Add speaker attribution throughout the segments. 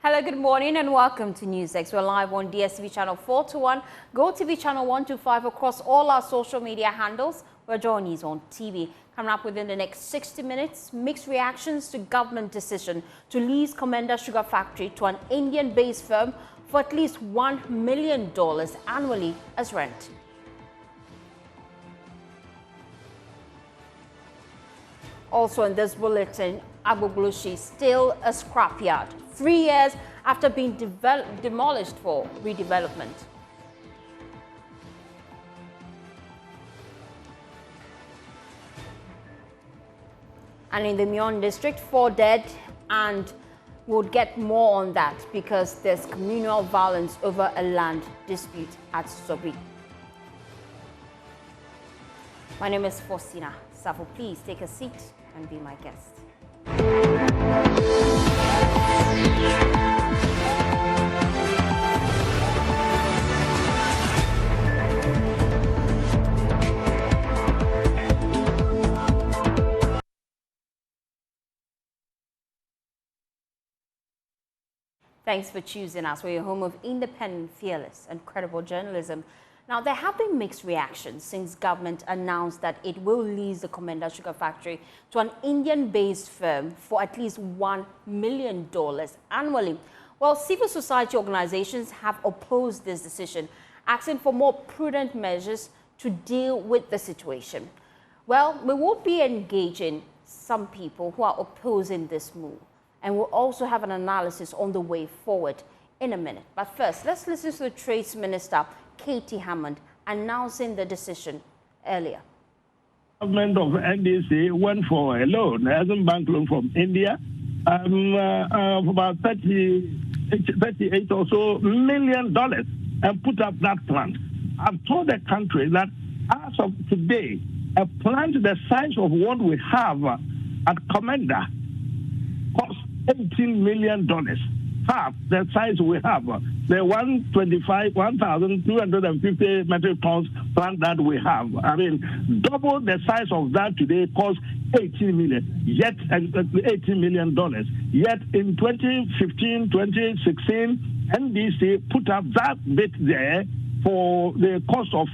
Speaker 1: Hello, good morning and welcome to NewsX. We're live on DSTV channel 421, GoTV channel 125 across all our social media handles. We're joining News on TV. Coming up within the next 60 minutes, mixed reactions to government decision to lease Komenda Sugar Factory to an Indian-based firm for at least $1 million annually as rent. Also in this bulletin, Agbogbloshie still a scrapyard, 3 years after being demolished for redevelopment. And in the Myon district, 4 dead, and we'll get more on that because there's communal violence over a land dispute at Zogbee. My name is Faustina Safo. Please take a seat and be my guest. Thanks for choosing us. We're your home of independent, fearless, and credible journalism. Now, there have been mixed reactions since government announced that it will lease the Komenda Sugar Factory to an Indian-based firm for at least $1 million annually. Well, civil society organizations have opposed this decision, asking for more prudent measures to deal with the situation. Well, we will be engaging some people who are opposing this move, and we'll also have an analysis on the way forward in a minute. But first, let's listen to the Trade Minister, Katie Hammond, announcing the decision earlier.
Speaker 2: The government of NDC went for a loan, as a bank loan from India, of about 38 or so million dollars, and put up that plant. I've told the country that as of today, a plant the size of what we have at Komenda costs $18 million. Half the size we have, the 1,250 metric tons plant that we have. I mean, double the size of that today costs $18 million. Yet, $18 million. Yet in 2015, 2016, NDC put up that bit there for the cost of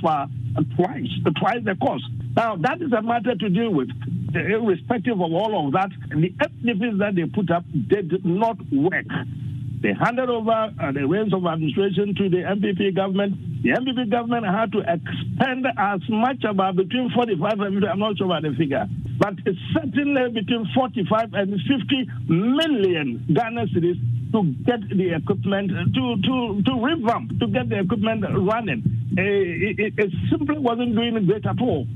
Speaker 2: twice the cost. Now, that is a matter to deal with. Irrespective of all of that, the activities that they put up did not work. They handed over the reins of administration to the MPP government. The MPP government had to expend as much about between 45 and I'm not sure about the figure, but it's certainly between 45 and 50 million Ghana cedis to get the equipment, to revamp, to get the equipment running. It simply wasn't doing great at all.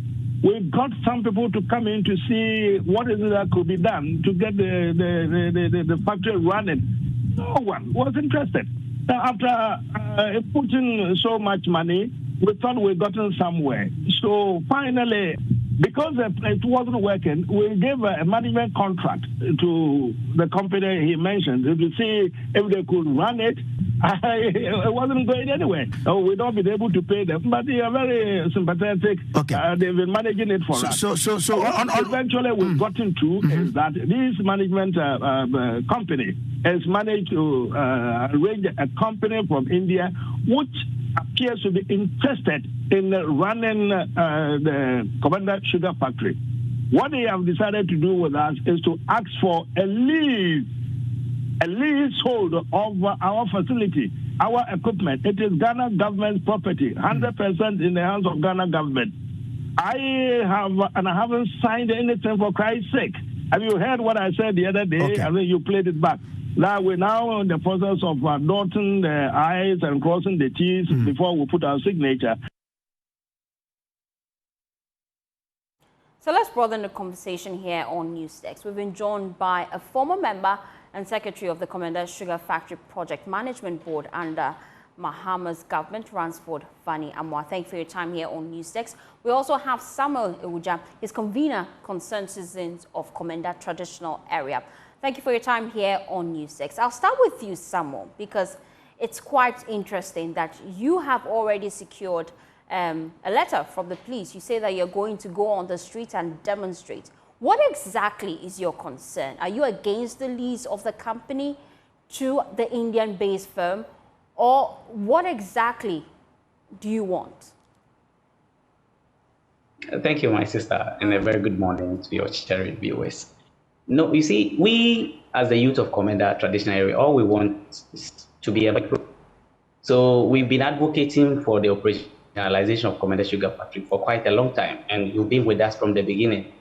Speaker 2: We got some people to come in to see what is it that could be done to get the factory running. No one was interested. Now, after putting so much money, we thought we'd gotten somewhere. So finally, because it wasn't working, we gave a management contract to the company he mentioned to see if they could run it. It wasn't going anywhere. So we've not been able to pay them, but they are very sympathetic. Okay. They've been managing it for us. So eventually we've gotten to is that this management company has managed to arrange a company from India which appears to be interested in running the Komenda Sugar Factory. What they have decided to do with us is to ask for a leasehold of our facility, our equipment. It is Ghana government's property, 100% in the hands of Ghana government. I haven't signed anything for Christ's sake. Have you heard what I said the other day? Okay. I mean, you played it back. Now we're now in the process of dotting the I's and crossing the T's before we put our signature.
Speaker 1: So let's broaden the conversation here on NewsX. We've been joined by a former member and secretary of the Komenda Sugar Factory Project Management Board under Mahama's government, Ransford Vani Amwa. Thank you for your time here on NewsX. We also have Samuel Ewuja, his convener, concerned citizens of Komenda traditional area. Thank you for your time here on NewsX. I'll start with you, Samuel, because it's quite interesting that you have already secured a letter from the police. You say that you're going to go on the street and demonstrate. What exactly is your concern? Are you against the lease of the company to the Indian-based firm, or what exactly do you want?
Speaker 3: Thank you, my sister, and a very good morning to your cherished viewers. No, you see, we as the youth of Komenda traditional area, all we want is to be able to. So we've been advocating for the operationalization of Komenda Sugar Factory for quite a long time, and you've been with us from the beginning.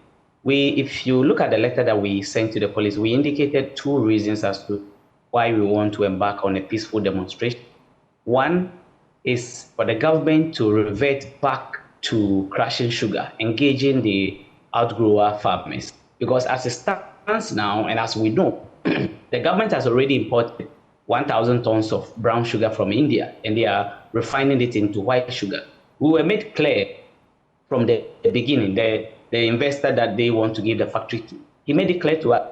Speaker 3: If you look at the letter that we sent to the police, we indicated two reasons as to why we want to embark on a peaceful demonstration. One is for the government to revert back to crushing sugar, engaging the outgrower farmers. Because as it stands now, and as we know, the government has already imported 1,000 tons of brown sugar from India, and they are refining it into white sugar. We were made clear from the beginning, the investor that they want to give the factory to, he made it clear to us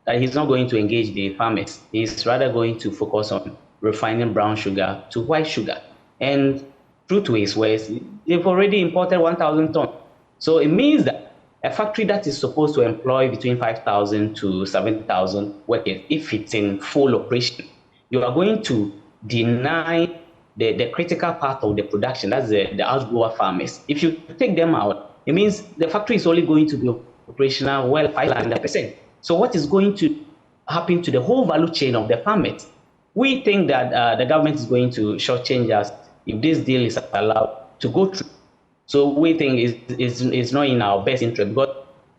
Speaker 3: that he's not going to engage the farmers. He's rather going to focus on refining brown sugar to white sugar. And true to his words, they've already imported 1,000 tons. So it means that a factory that is supposed to employ between 5,000 to 7,000 workers, if it's in full operation, you are going to deny the critical part of the production, that's the outgrower farmers. If you take them out, it means the factory is only going to be operational well 500%. So what is going to happen to the whole value chain of the farmers? We think that the government is going to shortchange us if this deal is allowed to go through. So we think it's not in our best interest, because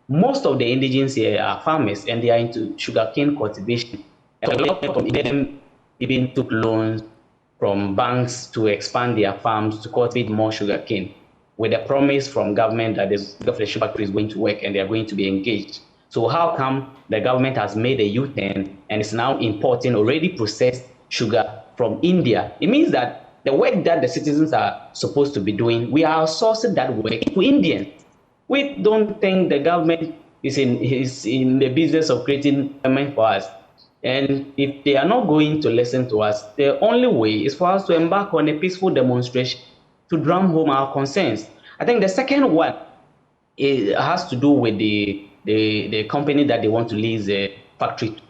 Speaker 3: most of the indigenes here are farmers and they are into sugarcane cultivation. And a lot of them even took loans from banks to expand their farms to cultivate more sugarcane, with a promise from government that the sugar factory is going to work and they are going to be engaged. So how come the government has made a U-turn and is now importing already processed sugar from India? It means that the work that the citizens are supposed to be doing, we are outsourcing that work to Indians. We don't think the government is in the business of creating employment for us. And if they are not going to listen to us, the only way is for us to embark on a peaceful demonstration to drum home our concerns. I think the second one has to do with the company that they want to lease the factory to.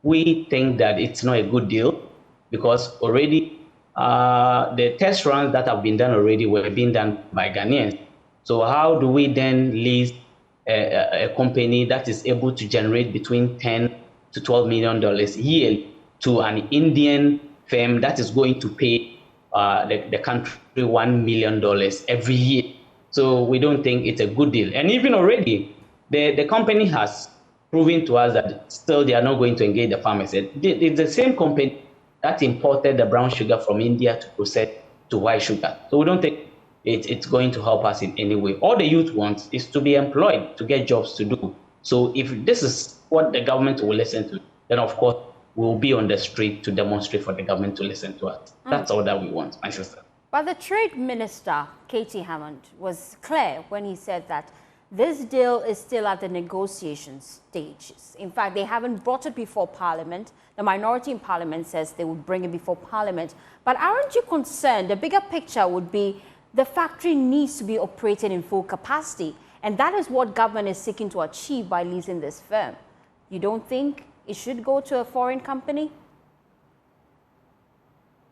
Speaker 3: We think that it's not a good deal, because already the test runs that have been done already were being done by Ghanaians. So how do we then lease a company that is able to generate between $10 to $12 million yearly to an Indian firm that is going to pay the country $1 million every year? So we don't think it's a good deal. And even already, the company has proven to us that still they are not going to engage the farmers. It's the same company that imported the brown sugar from India to process to white sugar. So we don't think it's going to help us in any way. All the youth wants is to be employed, to get jobs to do. So if this is what the government will listen to, then of course we'll be on the street to demonstrate for the government to listen to us. That's all that we want, my sister.
Speaker 1: But the Trade Minister, Katie Hammond, was clear when he said that this deal is still at the negotiation stages. In fact, they haven't brought it before Parliament. The minority in Parliament says they would bring it before Parliament. But aren't you concerned? The bigger picture would be the factory needs to be operating in full capacity. And that is what government is seeking to achieve by leasing this firm. You don't think it should go to a foreign company?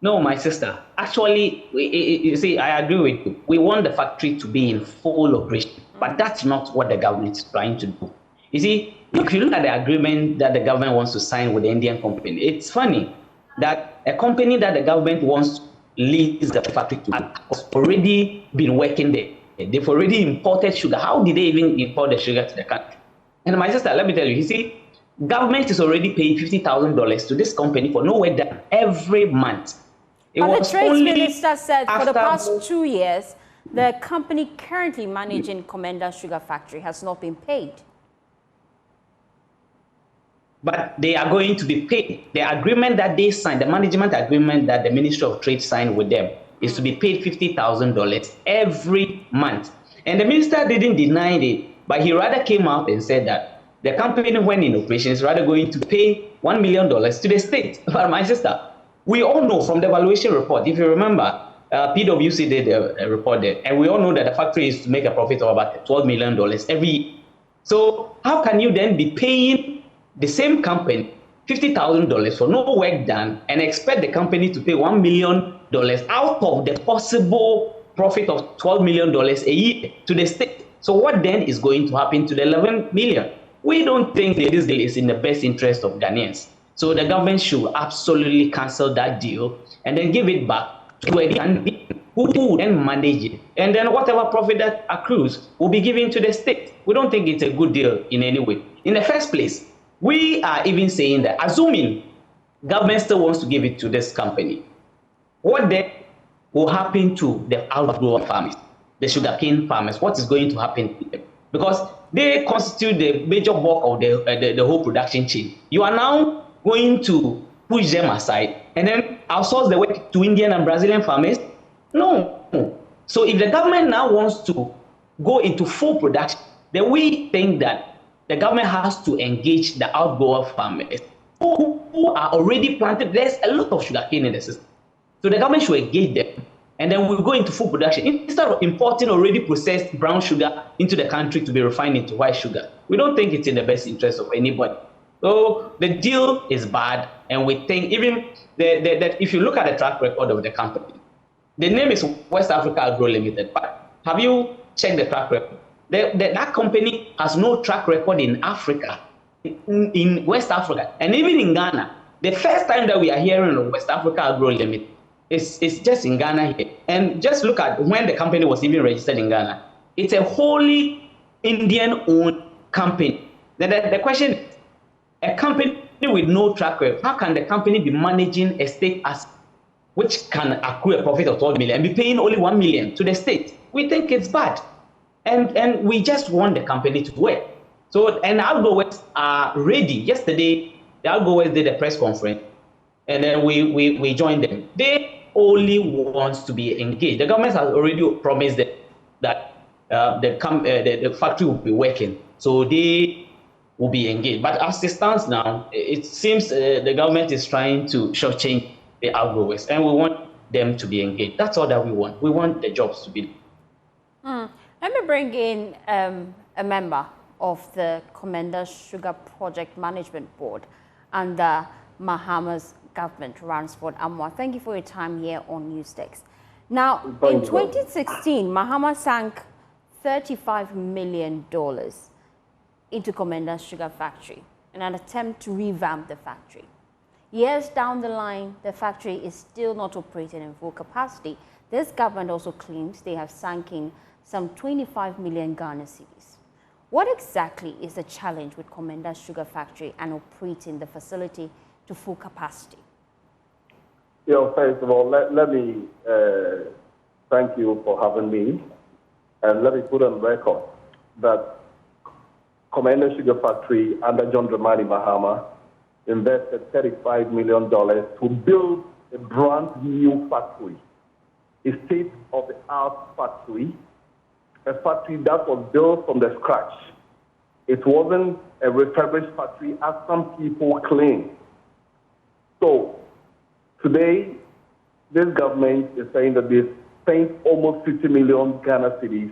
Speaker 3: No, my sister. Actually, you see, I agree with you. We want the factory to be in full operation, but that's not what the government is trying to do. You see, if you look at the agreement that the government wants to sign with the Indian company, it's funny that a company that the government wants to lease the factory to has already been working there. They've already imported sugar. How did they even import the sugar to the country? And my sister, let me tell you, see, government is already paying $50,000 to this company for no work done every month.
Speaker 1: But the Trade Minister said for the past 2 years, the company currently managing Komenda Sugar Factory has not been paid.
Speaker 3: But they are going to be paid. The agreement that they signed, the management agreement that the Ministry of Trade signed with them, is to be paid $50,000 every month. And the minister didn't deny it, but he rather came out and said that the company, when in operation, is rather going to pay $1 million to the state. But my sister, we all know from the evaluation report, if you remember, PwC did a report there, and we all know that the factory is to make a profit of about $12 million every year. So how can you then be paying the same company $50,000 for no work done and expect the company to pay $1 million out of the possible profit of $12 million a year to the state. So what then is going to happen to the 11 million? We don't think that this deal is in the best interest of Ghanaians. So the government should absolutely cancel that deal and then give it back to a who will then manage it. And then whatever profit that accrues will be given to the state. We don't think it's a good deal in any way. In the first place, we are even saying that, assuming government still wants to give it to this company, what then will happen to the outgrower farmers, the sugarcane farmers? What is going to happen to them? Because they constitute the major bulk of the whole production chain. You are now going to push them aside and then outsource the work to Indian and Brazilian farmers? No. So if the government now wants to go into full production, then we think that the government has to engage the outgrower farmers who are already planted. There's a lot of sugarcane in the system. So the government should engage them, and then we'll go into full production instead of importing already processed brown sugar into the country to be refined into white sugar. We don't think it's in the best interest of anybody. So the deal is bad, and we think even that if you look at the track record of the company, the name is West Africa Agro Limited, but have you checked the track record? That company has no track record in Africa, in West Africa, and even in Ghana. The first time that we are hearing of West Africa Agro Limited is just in Ghana here. And just look at when the company was even registered in Ghana. It's a wholly Indian-owned company. The question is, a company with no track record, how can the company be managing a state asset which can accrue a profit of 12 million and be paying only 1 million to the state? We think it's bad. And we just want the company to work. So, and outgoers are ready. Yesterday, the outgoers did a press conference, and then we joined them. They only want to be engaged. The government has already promised that the factory will be working, so they will be engaged. But as it stands now, it seems the government is trying to shortchange the outgoers, and we want them to be engaged. That's all that we want. We want the jobs to be.
Speaker 1: Let me bring in a member of the Komenda Sugar Project Management Board under Mahama's government, Ransford Amwa. Thank you for your time here on Newstex. Now, in 2016, Mahama sank $35 million into Komenda Sugar Factory in an attempt to revamp the factory. Years down the line, the factory is still not operating in full capacity. This government also claims they have sunk in some 25 million Ghana cedis. What exactly is the challenge with Komenda Sugar Factory and operating the facility to full capacity?
Speaker 4: First of all, let me thank you for having me, and let me put on record that Komenda Sugar Factory under John Dramani Mahama invested $35 million to build a brand new factory, a state-of-the-art factory, a factory that was built from the scratch. It wasn't a refurbished factory as some people claim. So today, this government is saying that they spent almost 50 million Ghana cedis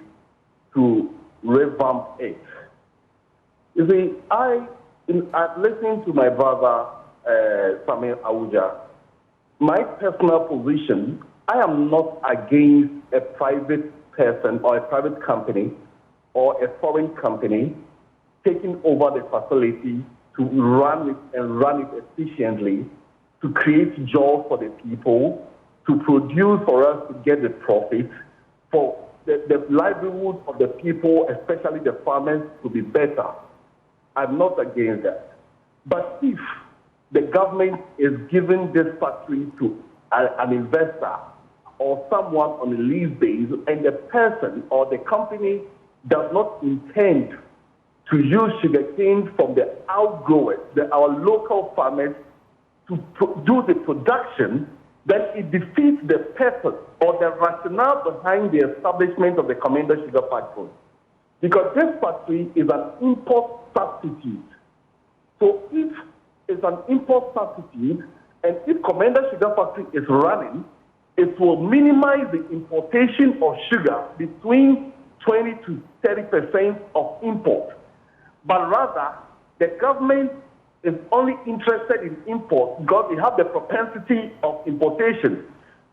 Speaker 4: to revamp it. You see, I'm listening to my brother, Samuel Awuja. My personal position, I am not against a private person or a private company or a foreign company taking over the facility to run it and run it efficiently, to create jobs for the people, to produce for us to get the profit, for the livelihood of the people, especially the farmers, to be better. I'm not against that. But if the government is giving this factory to an investor or someone on a lease basis, and the person or the company does not intend to use sugarcane from the outgrowers, our local farmers, to do the production, then it defeats the purpose or the rationale behind the establishment of the Komenda Sugar Factory. Because this factory is an import substitute. So if it's an import substitute, and if Komenda Sugar Factory is running, it will minimize the importation of sugar between 20 to 30% of import. But rather, the government is only interested in import because they have the propensity of importation.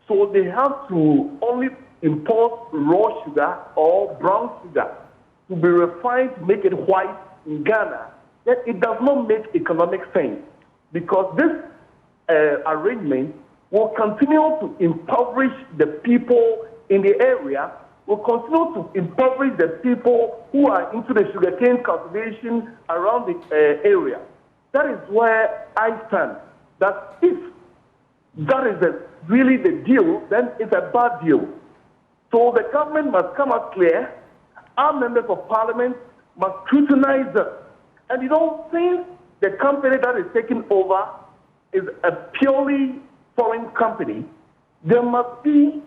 Speaker 4: So they have to only import raw sugar or brown sugar to be refined to make it white in Ghana. Yet it does not make economic sense because this arrangement will continue to impoverish the people in the area, will continue to impoverish the people who are into the sugarcane cultivation around the area. That is where I stand, that if that is really the deal, then it's a bad deal. So the government must come out clear. Our members of parliament must scrutinize them. And since the company that is taking over is a purely foreign company, there must be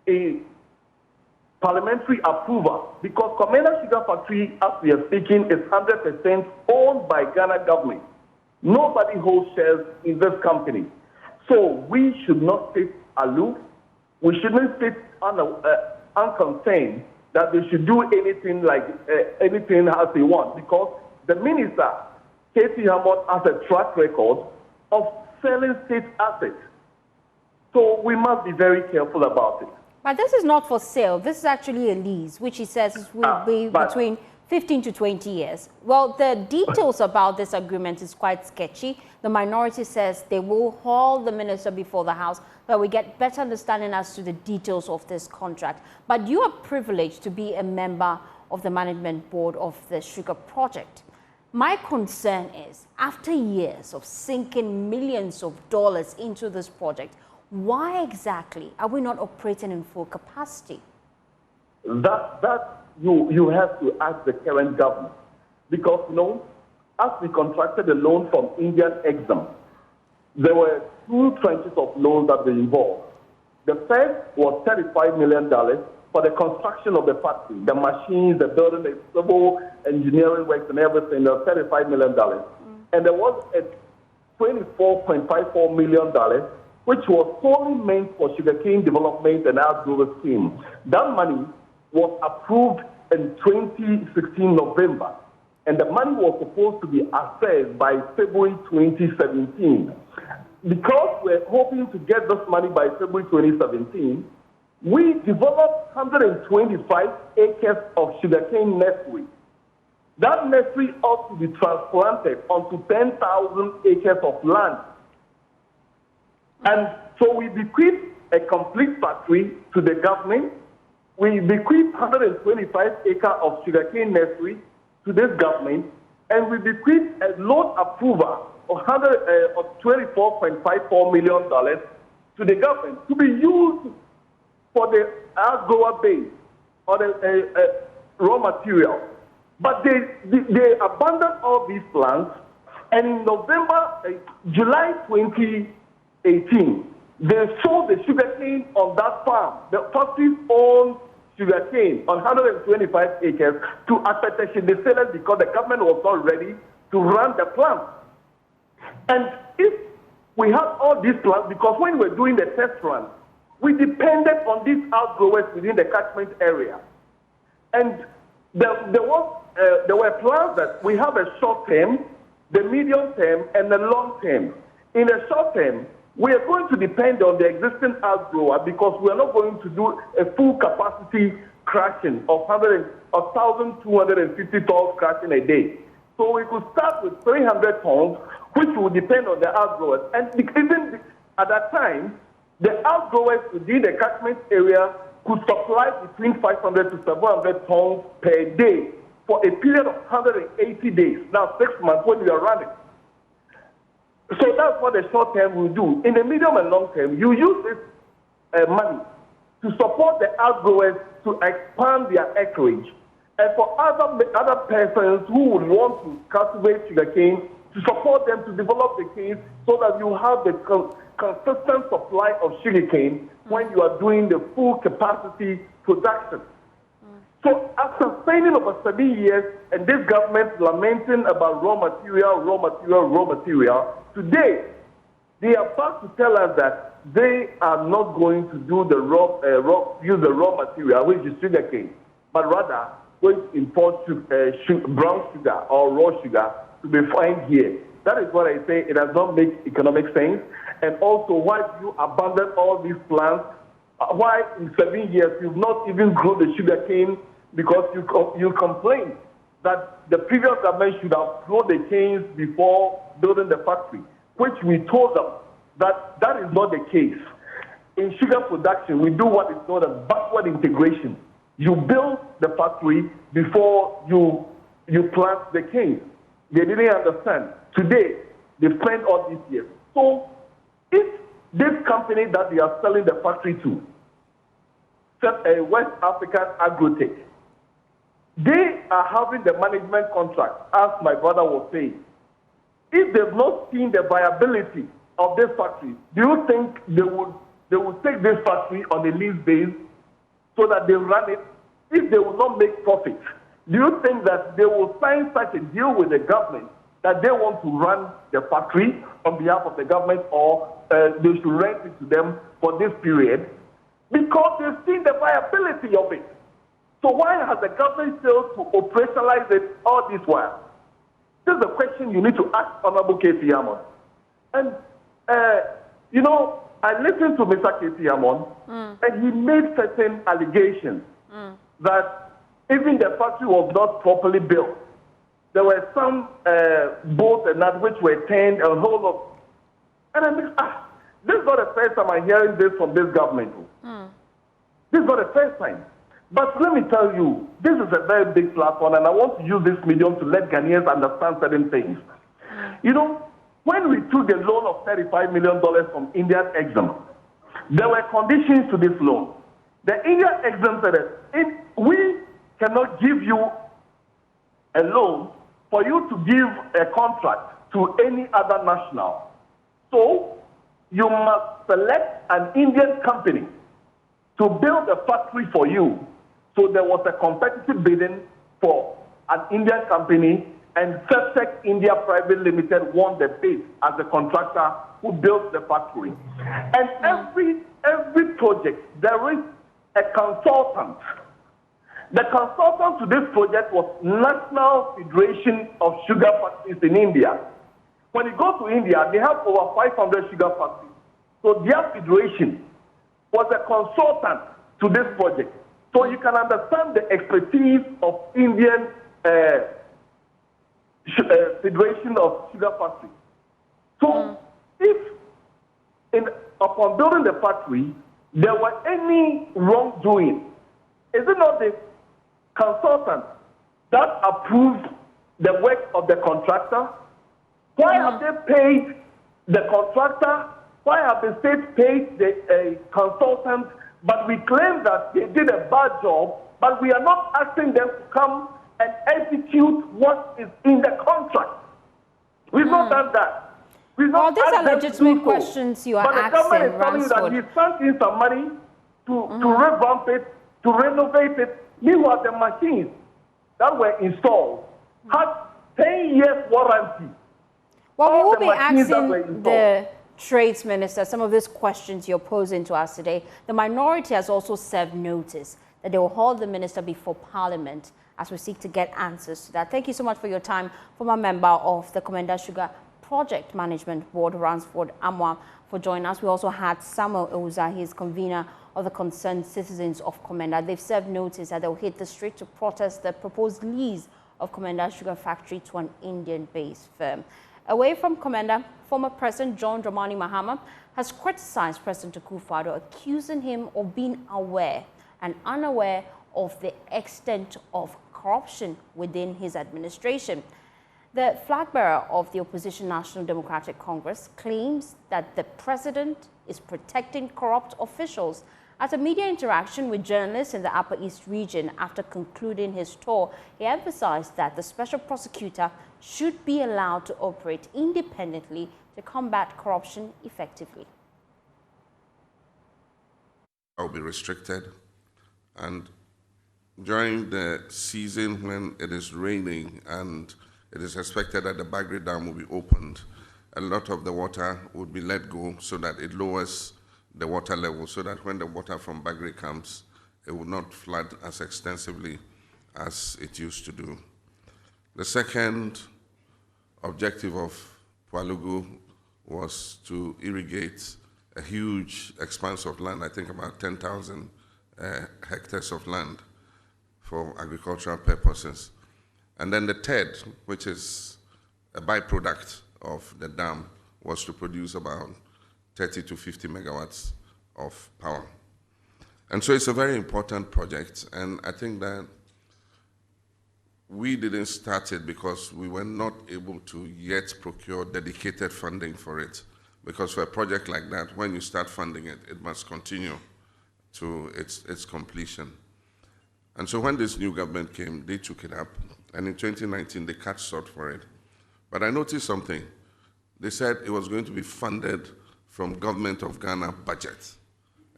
Speaker 4: a parliamentary approval because Komenda Sugar Factory, as we are speaking, is 100% owned by Ghana government. Nobody holds shares in this company. So we should not sit aloof. We shouldn't sit unconcerned that they should do anything anything as they want because the minister, K.C. Hammond, has a track record of selling state assets. So we must be very careful about it.
Speaker 1: But this is not for sale. This is actually a lease, which he says will be between 15 to 20 years. Well, the details about this agreement is quite sketchy. The minority says they will haul the minister before the House, but we get better understanding as to the details of this contract. But you are privileged to be a member of the management board of the sugar project. My concern is, after years of sinking millions of dollars into this project, why exactly are we not operating in full capacity? You have to ask the current government. Because, as we contracted a loan from Indian Exim, there were two tranches of loans that were involved. The first was $35 million for the construction of the factory, the machines, the building, the civil engineering works and everything, there was $35 million. And there was a $24.54 million, which was solely meant for sugarcane development and outgrower scheme. That money was approved in 2016 November, and the money was supposed to be assessed by February 2017. Because we're hoping to get this money by February 2017, we developed 125 acres of sugarcane nursery. That nursery ought to be transplanted onto 10,000 acres of land. And so we bequeathed a complete factory to the government. We bequeathed 125 acres of sugarcane nursery to this government, and we bequeathed a loan approval of $24.54 million to the government to be used for the outgrower base or the raw material. But they abandoned all these plans, and in July 2018, they sold the sugarcane on that farm, the factory's own sugarcane on 125 acres to Aspectation the sellers because the government was not ready to run the plant. And if we had all these plants, because when we were doing the test run, we depended on these outgrowers within the catchment area. And there were plans that we have a short term, the medium term, and the long term. In the short term, we are going to depend on the existing outgrower because we are not going to do a full capacity crushing of 1,250 tons crushing a day. So we could start with 300 tons, which will depend on the outgrowers. And even at that time, the outgrowers within the catchment area could supply between 500 to 700 tons per day for a period of 180 days. Now, 6 months when we are running. So that's what the short term will do. In the medium and long term, you use this money to support the outgrowers to expand their acreage, and for other persons who would want to cultivate sugarcane, to support them to develop the cane so that you have the consistent supply of sugarcane when you are doing the full capacity production. So after spending over 7 years and this government lamenting about raw material, today they are about to tell us that they are not going to do the use the raw material, which is sugarcane, but rather going to import brown sugar or raw sugar to be found here.
Speaker 4: That is what I say. It does not make economic sense. And also, why do you abandon all these plans? Why in 7 years you've not even grown the sugar cane? Because you complain that the previous government should have grown the canes before building the factory, which we told them that that is not the case. In sugar production, we do what is called a backward integration. You build the factory before you plant the cane. They didn't understand. Today, they spent all these years. So, if this company that they are selling the factory to, a West African Agrotech, they are having the management contract, as my brother was saying. If they've not seen the viability of this factory, do you think they would take this factory on a lease base so that they run it? If they will not make profit, do you think that they will sign such a deal with the government that they want to run the factory on behalf of the government, or they should rent it to them for this period? Because they've seen the viability of it. So why has the government failed to operationalize it all this while? This is a question you need to ask Honorable K.C. Hammond. And, you know, I listened to Mr. K.C. Hammond, and he made certain allegations that even the factory was not properly built. There were some boats and that which were turned a whole lot. And I mean, this is not the first time I'm hearing this from this government. This is not the first time. But let me tell you, this is a very big platform, and I want to use this medium to let Ghanaians understand certain things. You know, when we took the loan of $35 million from Indian Exim, there were conditions to this loan. The Indian Exim said that we cannot give you a loan for you to give a contract to any other national. So you must select an Indian company to build a factory for you. So there was a competitive bidding for an Indian company, and Septec India Private Limited won the bid as the contractor who built the factory. And every project, there is a consultant. The consultant to this project was National Federation of Sugar Factories in India. When you go to India, they have over 500 sugar factories. So their federation was a consultant to this project. So you can understand the expertise of Indian Federation of Sugar Factories. So if upon building the factory, there were any wrongdoing, is it not the consultant that approved the work of the contractor? Why have they paid the contractor? Why have the state paid the consultant? But we claim that they did a bad job, but we are not asking them to come and execute what is in the contract. We've not done that. We've not
Speaker 1: these are legitimate questions you are asking.
Speaker 4: But the government is telling you that he sent in some money to revamp it, to renovate it. Meanwhile, the machines that were installed had 10 years warranty.
Speaker 1: Well, we will be asking the Trades Minister some of these questions you're posing to us today. The minority has also served notice that they will hold the minister before Parliament as we seek to get answers to that. Thank you so much for your time, former member of the Komenda Sugar Project Management Board, Ransford Amwa, for joining us. We also had Samuel Ouza, he is convener of the Concerned Citizens of Komenda. They've served notice that they'll hit the street to protest the proposed lease of Komenda Sugar Factory to an Indian-based firm. Away from Komenda, former President John Dramani Mahama has criticized President Akufo-Addo, accusing him of being aware and unaware of the extent of corruption within his administration. The flag bearer of the opposition National Democratic Congress claims that the president is protecting corrupt officials. At a media interaction with journalists in the Upper East region after concluding his tour, he emphasized that the special prosecutor should be allowed to operate independently to combat corruption effectively.
Speaker 5: I'll be restricted, and during the season when it is raining and it is expected that the Bagre Dam will be opened, a lot of the water would be let go so that it lowers the water level, so that when the water from Bagre comes, it will not flood as extensively as it used to do. The second objective of Pualugu was to irrigate a huge expanse of land, I think about 10,000 hectares of land for agricultural purposes. And then the third, which is a byproduct of the dam, was to produce about 30 to 50 megawatts of power. And so it's a very important project, and I think that we didn't start it because we were not able to yet procure dedicated funding for it. Because for a project like that, when you start funding it, it must continue to its completion. And so when this new government came, they took it up, and in 2019, they cut short for it. But I noticed something. They said it was going to be funded from Government of Ghana budget.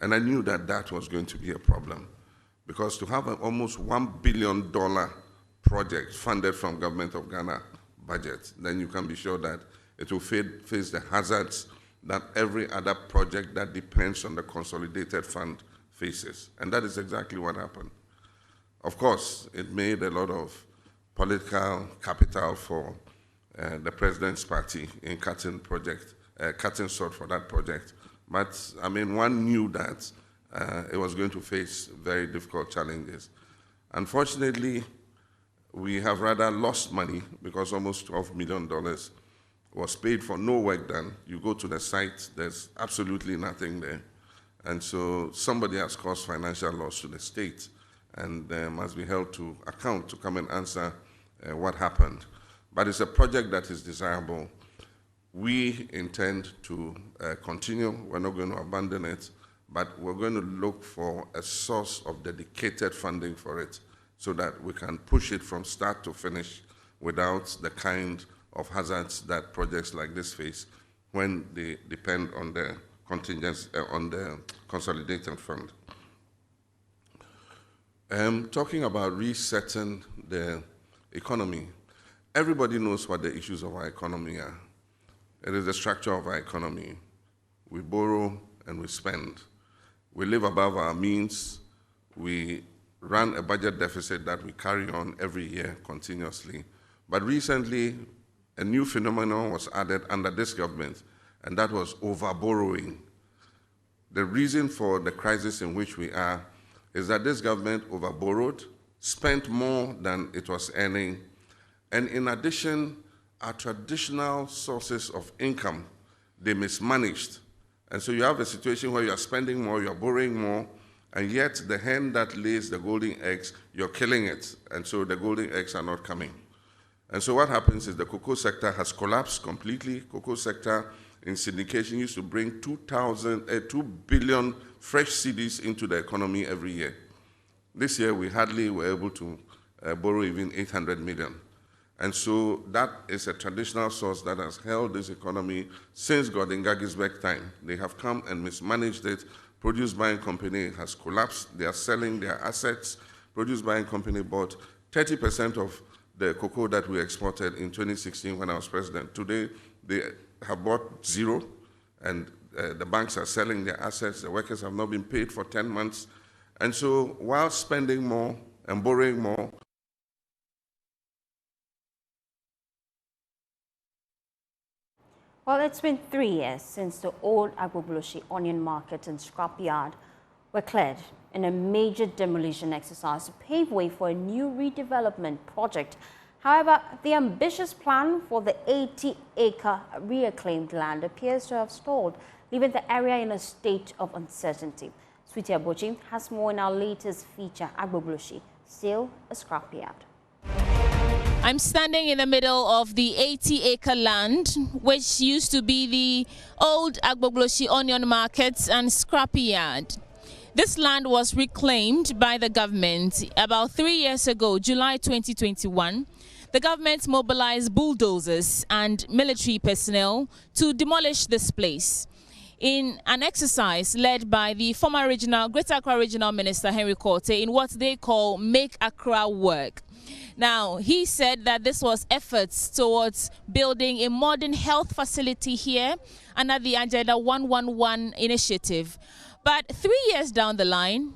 Speaker 5: And I knew that that was going to be a problem, because to have an almost $1 billion project funded from Government of Ghana budget, then you can be sure that it will face the hazards that every other project that depends on the consolidated fund faces. And that is exactly what happened. Of course, it made a lot of political capital for the president's party in cutting short for that project. But, I mean, one knew that it was going to face very difficult challenges. Unfortunately, we have rather lost money because almost $12 million was paid for no work done. You go to the site, there's absolutely nothing there. And so somebody has caused financial loss to the state and must be held to account to come and answer what happened. But it's a project that is desirable. We intend to continue. We're not going to abandon it, but we're going to look for a source of dedicated funding for it so that we can push it from start to finish without the kind of hazards that projects like this face when they depend on the contingents, on the consolidated fund. Talking about resetting the economy, everybody knows what the issues of our economy are. It is the structure of our economy. We borrow and we spend. We live above our means. We run a budget deficit that we carry on every year continuously. But recently, a new phenomenon was added under this government, and that was overborrowing. The reason for the crisis in which we are is that this government overborrowed, spent more than it was earning, and in addition, our traditional sources of income, they mismanaged. And so you have a situation where you're spending more, you're borrowing more, and yet the hen that lays the golden eggs, you're killing it. And so the golden eggs are not coming. And so what happens is the cocoa sector has collapsed completely. Cocoa sector in syndication used to bring 2 billion fresh cedis into the economy every year. This year, we hardly were able to borrow even 800 million. And so that is a traditional source that has held this economy since Gordon Gagisbeck time. They have come and mismanaged it. Produce Buying Company has collapsed. They are selling their assets. Produce Buying Company bought 30% of the cocoa that we exported in 2016 when I was president. Today, they have bought zero, and the banks are selling their assets. The workers have not been paid for 10 months. And so while spending more and borrowing more,
Speaker 1: Well, it's been 3 years since the old Agbogbloshie onion market and scrapyard were cleared in a major demolition exercise to pave way for a new redevelopment project. However, the ambitious plan for the 80-acre reclaimed land appears to have stalled, leaving the area in a state of uncertainty. Sweetie Abochi has more in our latest feature, Agbogbloshie, still a scrapyard.
Speaker 6: I'm standing in the middle of the 80-acre land, which used to be the old Agbogbloshie onion market and scrapyard. This land was reclaimed by the government about 3 years ago, July 2021. The government mobilized bulldozers and military personnel to demolish this place in an exercise led by the former Greater Accra Regional Minister Henry Korte in what they call Make Accra Work. Now, he said that this was efforts towards building a modern health facility here under the Agenda 111 initiative. But 3 years down the line,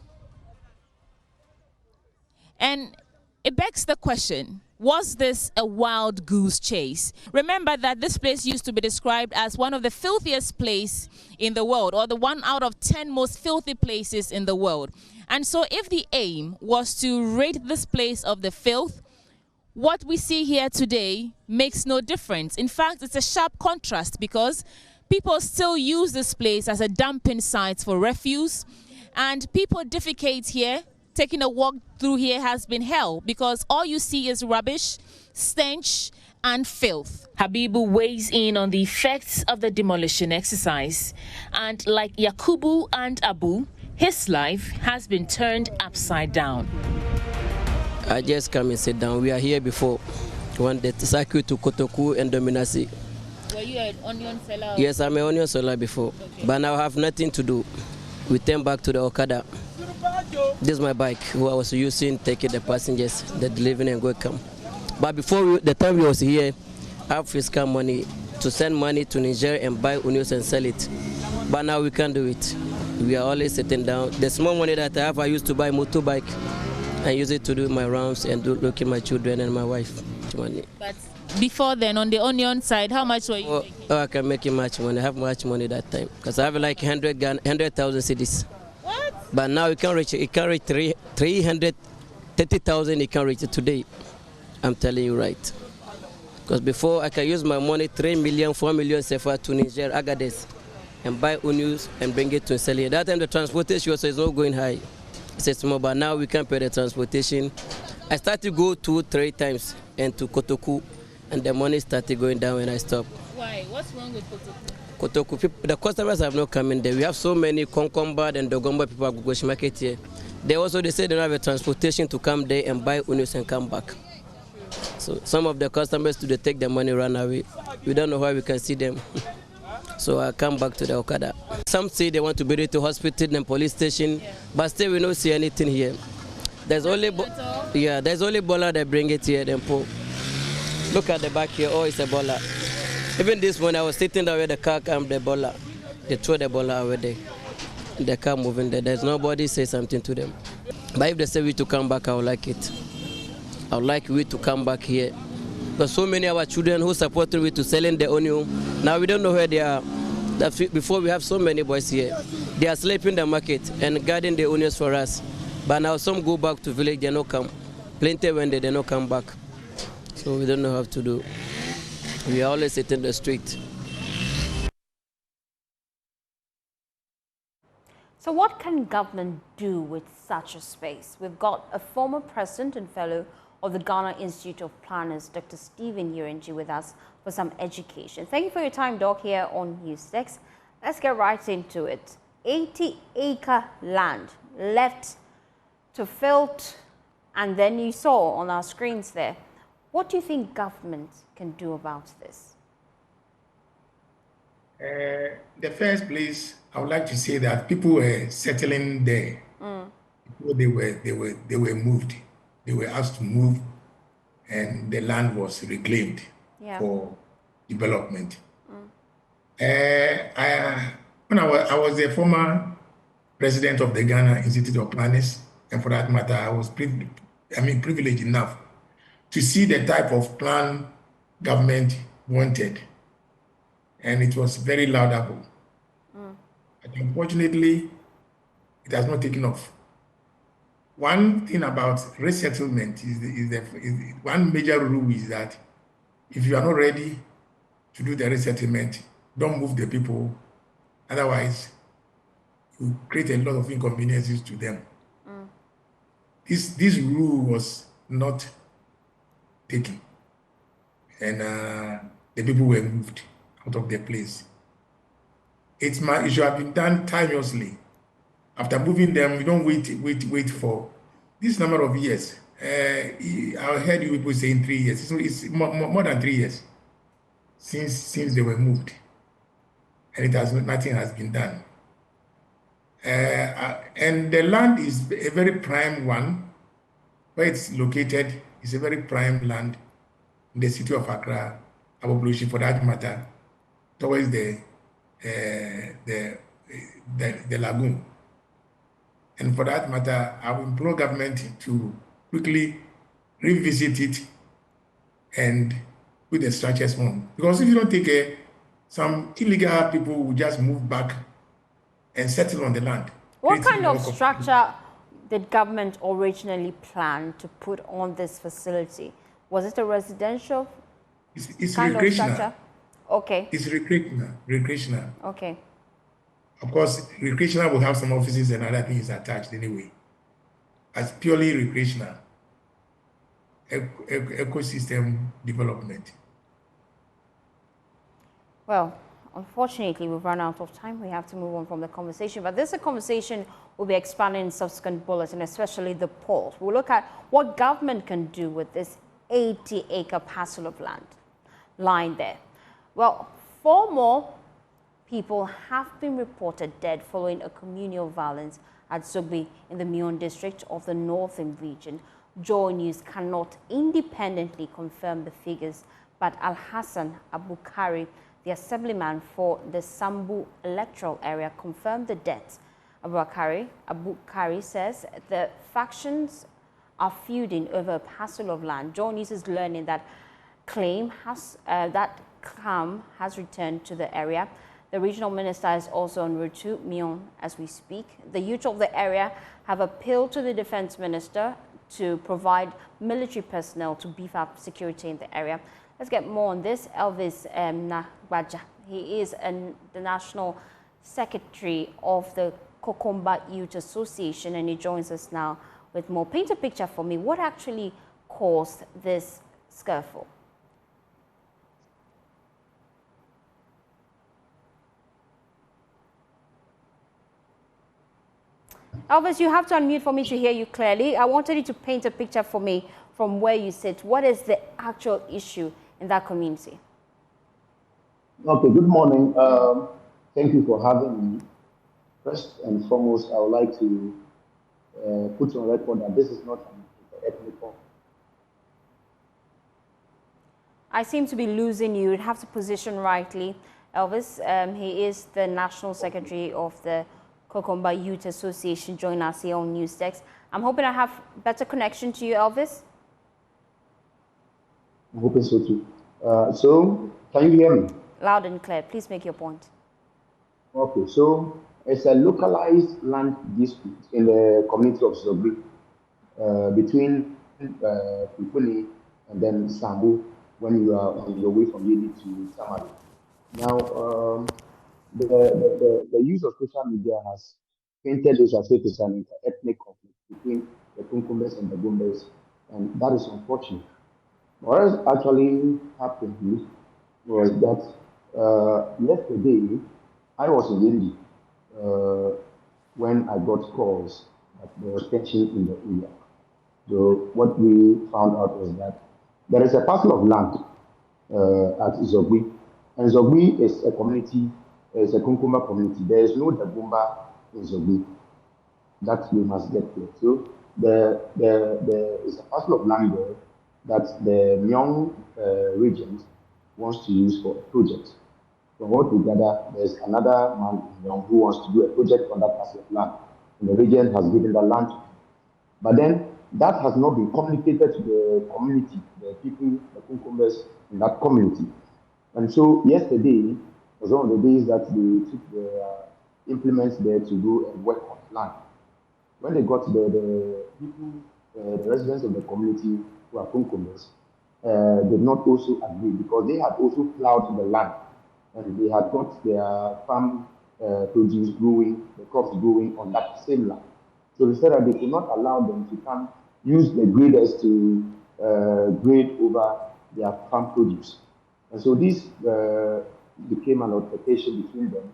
Speaker 6: and it begs the question, Was this a wild goose chase? Remember that this place used to be described as one of the filthiest places in the world, or the 1 out of 10 most filthy places in the world. And so if the aim was to rid this place of the filth, what we see here today makes no difference. In fact, it's a sharp contrast because people still use this place as a dumping site for refuse, and people defecate here. Taking a walk through here has been hell because all you see is rubbish, stench, and filth. Habibu weighs in on the effects of the demolition exercise. And like Yakubu and Abu, his life has been turned upside down.
Speaker 7: I just come and sit down. We are here before. One day, cycle to Kotoku and Dominasi.
Speaker 6: Were you an onion seller?
Speaker 7: Yes, I'm an onion seller before. Okay. But now I have nothing to do. We turn back to the Okada. This is my bike, who I was using, taking the passengers, the delivering and go come. But before the time we was here, I have fiscal money to send money to Nigeria and buy onions and sell it. But now we can't do it. We are always sitting down. The small money that I have, I used to buy motorbike and use it to do my rounds and look at my children and my wife. Money.
Speaker 6: But before then, on the onion side, how much were you making?
Speaker 7: Oh, I can make much money. I have much money that time because I have like 100,000 cedis.
Speaker 6: What?
Speaker 7: But now it can reach 330,000. It can reach it today. I'm telling you right. Because before I can use my money 3 million, 4 million sefa to Niger, Agadez, and buy onions and bring it to sell it. That time the transportation also is not going high. It's small, but now we can pay the transportation. I started to go 2-3 times and to Kotoku, and the money started going down when I stopped.
Speaker 6: Why? What's wrong with Kotoku?
Speaker 7: Kotoku, the customers have not come in there. We have so many Konkomba and Dogomba people at Agbogbloshie market here. They say they don't have a transportation to come there and buy onions and come back. So some of the customers today take the money, run away. We don't know why we can see them. So I come back to the Okada. Some say they want to build it to hospital and police station, but still we don't see anything here. There's only bola that bring it here. Then pull. Look at the back here. Oh, it's a bola. Even this one, I was sitting there where the car came, the bola. They throw the bola away there. The car moving there. There's nobody say something to them. But if they say we to come back, I would like it. I would like we to come back here. But so many of our children who supported me to selling the onion, now we don't know where they are. Before we have so many boys here. They are sleeping in the market and guarding the onions for us. But now some go back to village, they don't come. Plenty when they don't come back. So we don't know how to do. We are always sitting in the street.
Speaker 1: So what can government do with such a space? We've got a former president and fellow of the Ghana Institute of Planners, Dr. Stephen Urenji, with us for some education. Thank you for your time, Doc, here on Newsdesk. Let's get right into it. 80-acre land left to filth, and then you saw on our screens there. What do you think government can do about this?
Speaker 8: The first place, I would like to say that people were settling there. Before they were moved. They were asked to move, and the land was reclaimed for development. When I was the former president of the Ghana Institute of Planners, and for that matter, I was privileged enough to see the type of plan government wanted, and it was very laudable. But unfortunately, it has not taken off. One thing about resettlement is one major rule is that if you are not ready to do the resettlement, don't move the people. Otherwise, you create a lot of inconveniences to them. This rule was not taken, and the people were moved out of their place. It should have been done timelessly. After moving them, you don't wait for this number of years. I heard you people saying 3 years. It's more than 3 years since they were moved, and nothing has been done. And the land is a very prime one, where it's located. It's a very prime land in the city of Accra, Agbogbloshie, for that matter, towards the lagoon. And for that matter, I will implore government to quickly revisit it and put the structures on. Because if you don't take care, some illegal people will just move back and settle on the land.
Speaker 1: What kind of structure did government originally plan to put on this facility? Was it a residential
Speaker 8: it's
Speaker 1: kind of
Speaker 8: recreational.
Speaker 1: structure? Okay.
Speaker 8: It's recreational.
Speaker 1: Okay.
Speaker 8: Of course, recreational will have some offices and other things attached anyway. As purely recreational ecosystem development.
Speaker 1: Well, unfortunately, we've run out of time. We have to move on from the conversation. But this is a conversation we'll be expanding in subsequent bulletins, especially the port. We'll look at what government can do with this 80-acre parcel of land lying there. Well, 4 more people have been reported dead following a communal violence at Zogbee in the Mion district of the Northern region. Joy News cannot independently confirm the figures, but Al-Hassan Abukari, the assemblyman for the Sambu electoral area, confirmed the deaths. Abukari says the factions are feuding over a parcel of land. Joy News is learning that calm has returned to the area. The regional minister is also en route to Mion as we speak. The youth of the area have appealed to the defense minister to provide military personnel to beef up security in the area. Let's get more on this. Elvis Nagbaja, he is the national secretary of the Komenda Association, and he joins us now with more. Paint a picture for me. What actually caused this scuffle? Elvis, you have to unmute for me to hear you clearly. I wanted you to paint a picture for me from where you sit. What is the actual issue in that community?
Speaker 9: Okay, good morning. Thank you for having me. First and foremost, I would like to put on record that this is not an ethnic conflict.
Speaker 1: I seem to be losing you. You'd have to position rightly. Elvis, he is the National Secretary of the Komenda Association, join us here on Newstex. I'm hoping I have better connection to you, Elvis.
Speaker 9: I'm hoping so too. So, can you hear me?
Speaker 1: Loud and clear. Please make your point.
Speaker 9: Okay, so it's a localized land dispute in the community of Zogbee between Pipuni and then Sambu when you are on your way from Yedi to Samari. Now, the use of social media has painted this as if it's an ethnic conflict between the Kunkumbes and the Gumbes, and that is unfortunate. What has actually happened was that yesterday I was in Yendi when I got calls that there was tension in the area. So what we found out was that there is a parcel of land at Zogbee, and Zogbee is a community. It's a Kunkumba community. There is no Dagumba in Zogbee. That we must get clear. So there is a parcel of land there that the Mion region wants to use for a project. From what we gather, there's another man in Mion who wants to do a project on that parcel of land. And the region has given the land. But then that has not been communicated to the community, the people, the Kunkumbas in that community. And so yesterday was one of the days that they took the implements there to go and work on land. When they got there, the people, the residents of the community who are Kunkumbas, did not also agree because they had also plowed the land and they had got their farm produce growing, the crops growing on that same land. So they said that they could not allow them to come use the graders to grade over their farm produce. And so this became an altercation between them.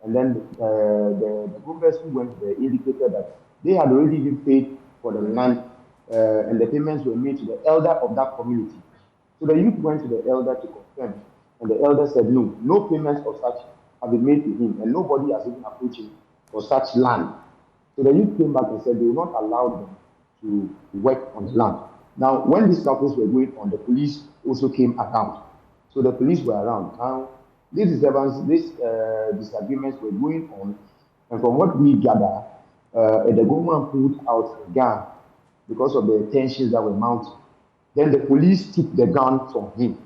Speaker 9: And then the Gumbes who went there indicated that they had already been paid for the land and the payments were made to the elder of that community. So the youth went to the elder to confirm, and the elder said, no, no payments of such have been made to him, and nobody has even approached him for such land. So the youth came back and said they will not allow them to work on the land. Now, when these circles were going on, the police also came around. So the police were around. Now, these disagreements were going on, and from what we gather, the government pulled out a gun because of the tensions that were mounting. Then the police took the gun from him.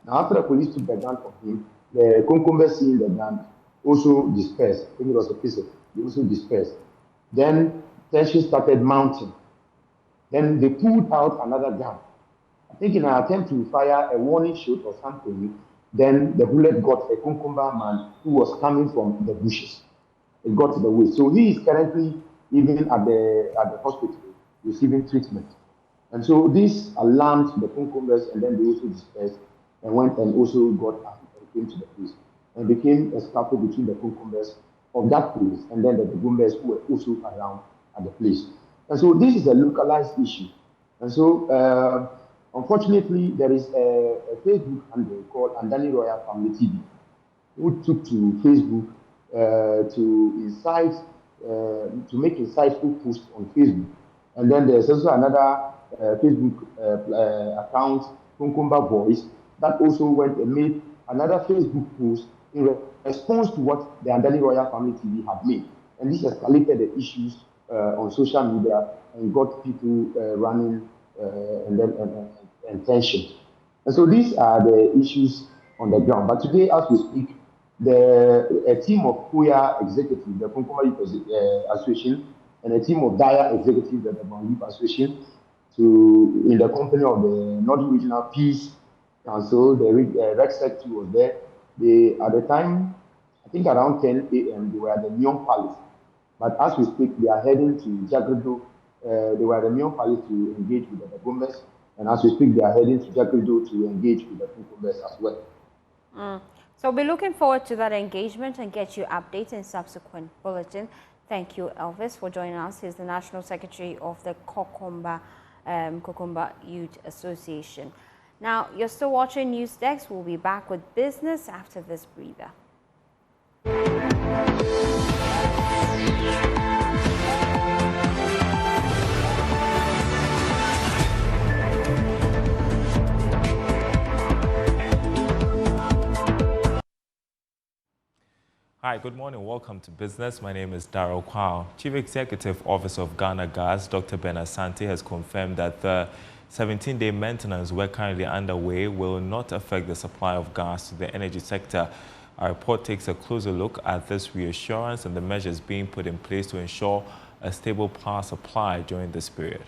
Speaker 9: Now, after the police took the gun from him, the Konkombe seeing the gun also dispersed. I think it was a pistol. They also dispersed. Then tension started mounting. Then they pulled out another gun. I think in an attempt to fire a warning shot or something, then the bullet got a Konkomba man who was coming from the bushes. It got to the waist. So he is currently even at the hospital receiving treatment. And so this alarmed the Konkombes, and then they also dispersed and went and also got out and came to the place. And became a scuffle between the Konkombes of that place and then the Dogombes who were also around at the place. And so this is a localized issue. And so unfortunately, there is a Facebook handle called Andani Royal Family TV who took to Facebook to incite, to make insightful posts on Facebook. And then there's also another Facebook account, Konkomba Voice, that also went and made another Facebook post in response to what the Andani Royal Family TV had made. And this escalated the issues on social media and got people running and tension. And so these are the issues on the ground. But today, as we speak, a team of Kuya executives, the Konkoma Youth Association, and a team of Daya executives at the Youth Association, in the company of the Northern Regional Peace Council, the Rec Secretary was there. At the time, I think around 10 a.m., they were at the Nyon Palace. But as we speak, they are heading to Jagredo. They were at the Nyon Palace to engage with the Gomes. And as we speak, they are heading to Jagredo to engage with the Gomes as well.
Speaker 1: So we're looking forward to that engagement and get you updates in subsequent bulletin. Thank you, Elvis, for joining us. He's the National Secretary of the Komenda Youth Association. Now, you're still watching News Desk. We'll be back with business after this breather.
Speaker 10: Hi, good morning. Welcome to Business. My name is Darrell Kwao. Chief Executive Officer of Ghana Gas, Dr. Ben Asante, has confirmed that the 17-day maintenance work currently underway will not affect the supply of gas to the energy sector. Our report takes a closer look at this reassurance and the measures being put in place to ensure a stable power supply during this period.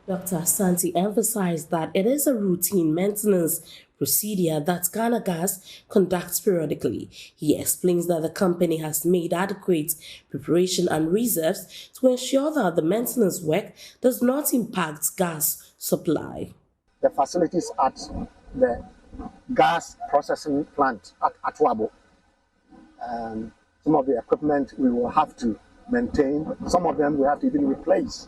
Speaker 11: Dr. Asante emphasized that it is a routine maintenance procedure that Ghana Gas conducts periodically. He explains that the company has made adequate preparation and reserves to ensure that the maintenance work does not impact gas supply.
Speaker 12: The facilities at the gas processing plant at Atwabo, some of the equipment we will have to maintain, some of them we have to even replace.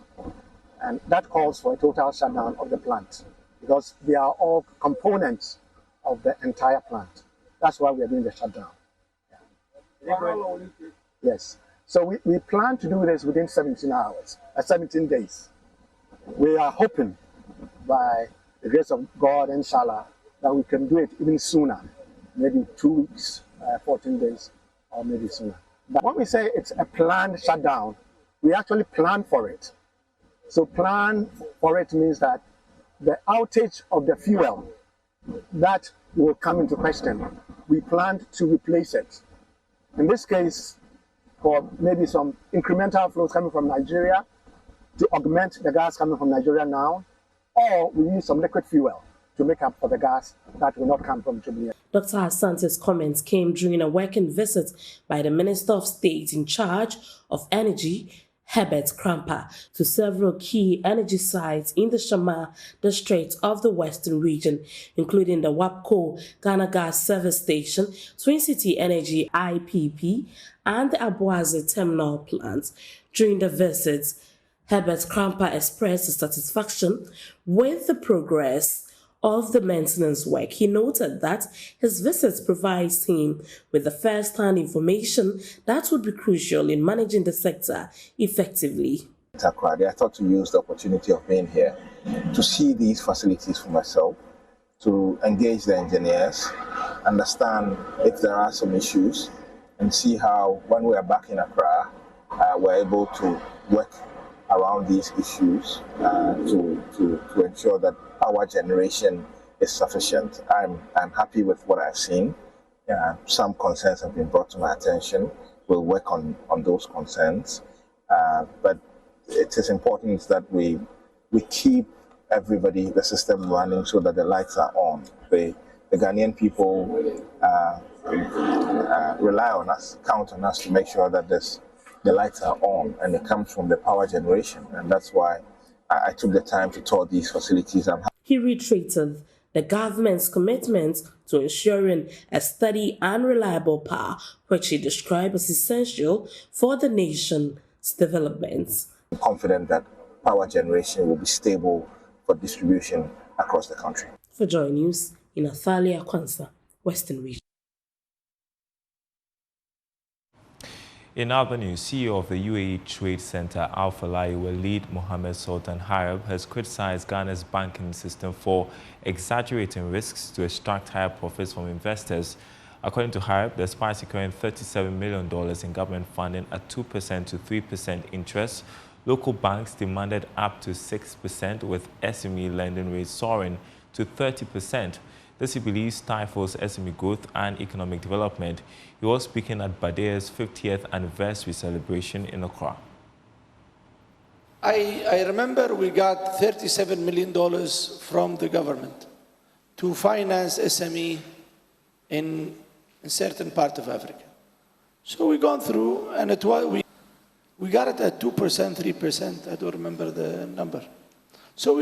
Speaker 12: And that calls for a total shutdown of the plant because they are all components of the entire plant. That's why we are doing the shutdown. Yes. So we plan to do this within 17 days. We are hoping by the grace of God, inshallah, that we can do it even sooner, maybe 2 weeks, 14 days, or maybe sooner. But when we say it's a planned shutdown, we actually plan for it. So plan for it means that the outage of the fuel that will come into question, we planned to replace it. In this case, for maybe some incremental flows coming from Nigeria to augment the gas coming from Nigeria now, or we use some liquid fuel to make up for the gas that will not come from Jubilee.
Speaker 11: Dr. Asante's comments came during a working visit by the Minister of State in charge of Energy, Herbert Krampa, to several key energy sites in the Shama district of the Western region, including the WAATCO Ghana Gas Service Station, Twin City Energy IPP, and the Aboise Terminal plant. During the visits, Herbert Krampa expressed his satisfaction with the progress of the maintenance work. He noted that his visits provides him with the first-hand information that would be crucial in managing the sector effectively.
Speaker 13: I thought to use the opportunity of being here to see these facilities for myself, to engage the engineers, understand if there are some issues, and see how, when we are back in Accra, we're able to work around these issues to ensure that power generation is sufficient. I'm happy with what I've seen. Some concerns have been brought to my attention. We'll work on those concerns. But it is important that we keep everybody, the system running so that the lights are on. The Ghanaian people rely on us, count on us to make sure that the lights are on, and it comes from the power generation. And that's why I took the time to tour these facilities.
Speaker 11: He reiterated the government's commitment to ensuring a steady and reliable power, which he described as essential for the nation's development.
Speaker 13: I'm confident that power generation will be stable for distribution across the country.
Speaker 11: For Joy News, in Athalia Kwanzaa, Western Region.
Speaker 10: In other news, CEO of the UAE Trade Center, Al Falai, Walid Mohammed Sultan Harab, has criticized Ghana's banking system for exaggerating risks to extract higher profits from investors. According to Harab, despite securing $37 million in government funding at 2% to 3% interest, local banks demanded up to 6%, with SME lending rates soaring to 30%. This, he believes, stifles SME growth and economic development. He was speaking at Badea's 50th anniversary celebration in Accra.
Speaker 14: I remember we got $37 million from the government to finance SME in certain part of Africa. So we gone through, and we got it at 2%, 3%. I don't remember the number. So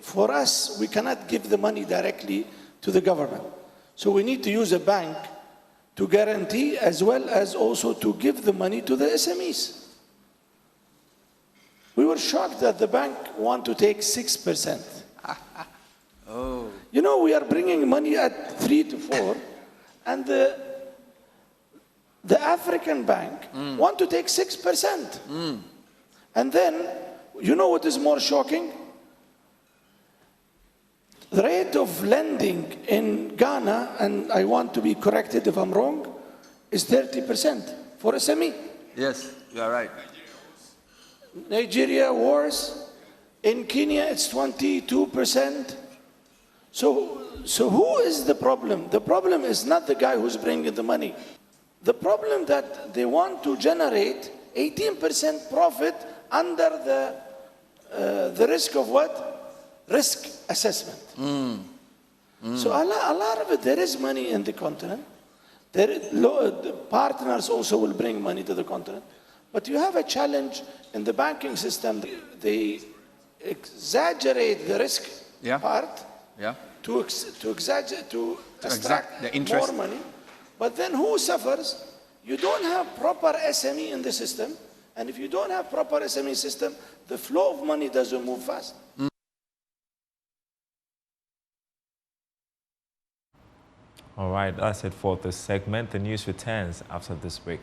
Speaker 14: for us, we cannot give the money directly to the government. So we need to use a bank to guarantee, as well as also to give the money to the SMEs. We were shocked that the bank want to take 6%.
Speaker 15: Oh.
Speaker 14: You know, we are bringing money at 3 to 4, and the African bank want to take 6%. And then, you know what is more shocking? The rate of lending in Ghana, and I want to be corrected if I'm wrong, is 30% for SME.
Speaker 15: Yes, you are right.
Speaker 14: Nigeria worse. In Kenya, it's 22%. So who is the problem? The problem is not the guy who's bringing the money. The problem that they want to generate 18% profit under the risk of what? Risk assessment. So a lot of it, there is money in the continent. The partners also will bring money to the continent. But you have a challenge in the banking system. They exaggerate the risk part to exaggerate, to extract the interest, more money. But then who suffers? You don't have proper SME in the system. And if you don't have proper SME system, the flow of money doesn't move fast.
Speaker 10: All right, that's it for this segment. The news returns after this break.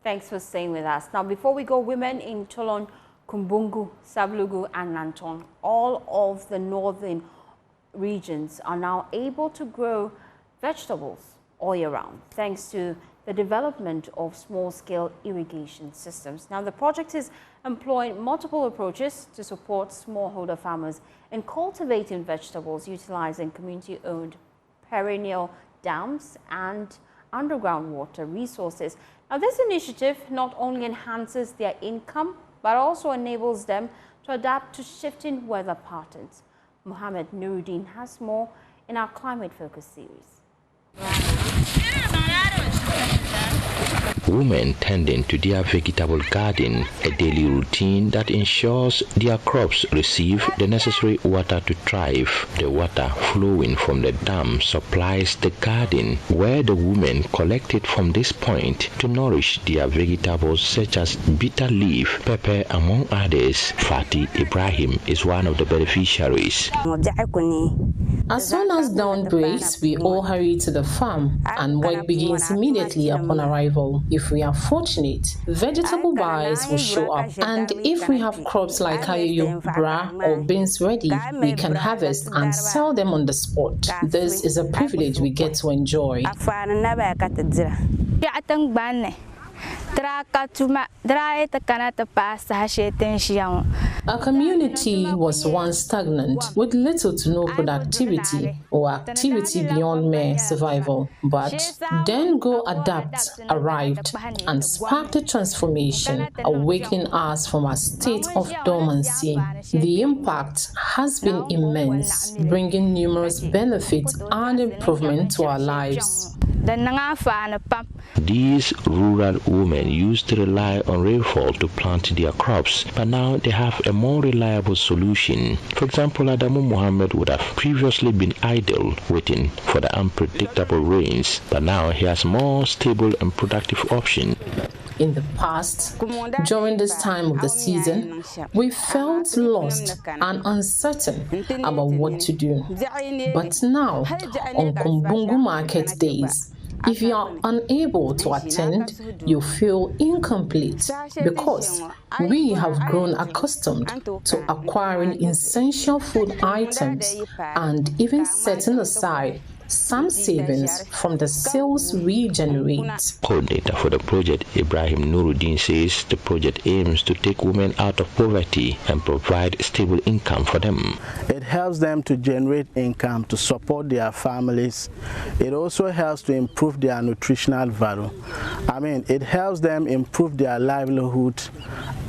Speaker 1: Thanks for staying with us. Now, before we go, women in Tolon, Kumbungu, Sablugu, and Nanton, all of the northern regions are now able to grow vegetables all year round, thanks to the development of small-scale irrigation systems. Now, the project is employing multiple approaches to support smallholder farmers in cultivating vegetables, utilizing community-owned perennial dams and underground water resources. Now, this initiative not only enhances their income, but also enables them to adapt to shifting weather patterns. Mohammed Nuruddin has more in our Climate Focus series.
Speaker 16: Women tending to their vegetable garden, a daily routine that ensures their crops receive the necessary water to thrive. The water flowing from the dam supplies the garden, where the women collect it from this point to nourish their vegetables such as bitter leaf, pepper, among others. Fatih Ibrahim is one of the beneficiaries.
Speaker 17: As soon as dawn breaks, we all hurry to the farm, and work begins immediately upon arrival.
Speaker 18: If we are fortunate, vegetable buyers will show up. And if we have crops like ayoyo, bra, or beans ready, we can harvest and sell them on the spot. This is a privilege we get to enjoy. Our community was once stagnant with little to no productivity or activity beyond mere survival. But then Govt-WAATCO arrived and sparked a transformation, awakening us from a state of dormancy. The impact has been immense, bringing numerous benefits and improvement to our lives.
Speaker 16: These rural women used to rely on rainfall to plant their crops, but now they have a more reliable solution. For example, Adamu Muhammad would have previously been idle, waiting for the unpredictable rains, but now he has more stable and productive option.
Speaker 18: In the past, during this time of the season, we felt lost and uncertain about what to do. But now, on Kumbungu market days, if you are unable to attend, you feel incomplete because we have grown accustomed to acquiring essential food items and even setting aside some savings from the sales we generate.
Speaker 16: Coordinator for the project, Ibrahim Nuruddin, says the project aims to take women out of poverty and provide stable income for them.
Speaker 19: It helps them to generate income to support their families. It also helps to improve their nutritional value. It helps them improve their livelihood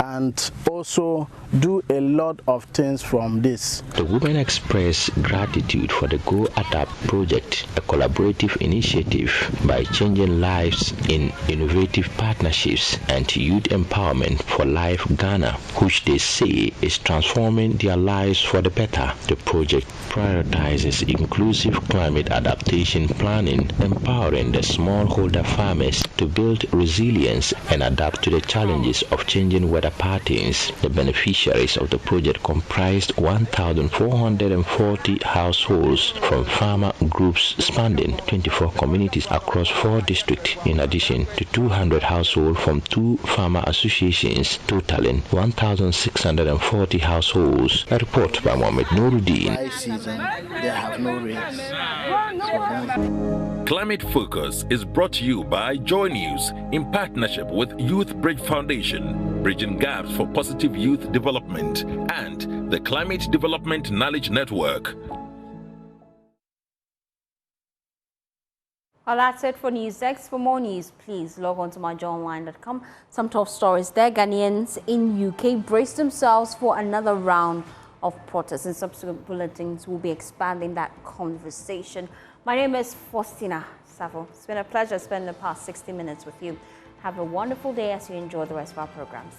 Speaker 19: and also do a lot of things from this.
Speaker 16: The women express gratitude for the Govt-WAATCO project, a collaborative initiative by changing lives in innovative partnerships and youth empowerment for Life Ghana, which they say is transforming their lives for the better. The project prioritizes inclusive climate adaptation planning, empowering the smallholder farmers to build resilience and adapt to the challenges of changing weather patterns. The beneficiaries of the project comprised 1,440 households from farmer groups spanning 24 communities across 4 districts, in addition to 200 households from 2 farmer associations, totaling 1,640 households. A report by Mohamed Nuruddin.
Speaker 19: They have no rains.
Speaker 20: Climate Focus is brought to you by Joy News in partnership with Youth Bridge Foundation, bridging gaps for positive youth development, and the Climate Development Knowledge Network.
Speaker 1: Well, that's it for NewsX. For more news, please log on to myjoyonline.com. Some top stories there. Ghanaians in UK brace themselves for another round of protests. In subsequent bulletins, we'll be expanding that conversation. My name is Faustina Savo. It's been a pleasure spending the past 60 minutes with you. Have a wonderful day as you enjoy the rest of our programs.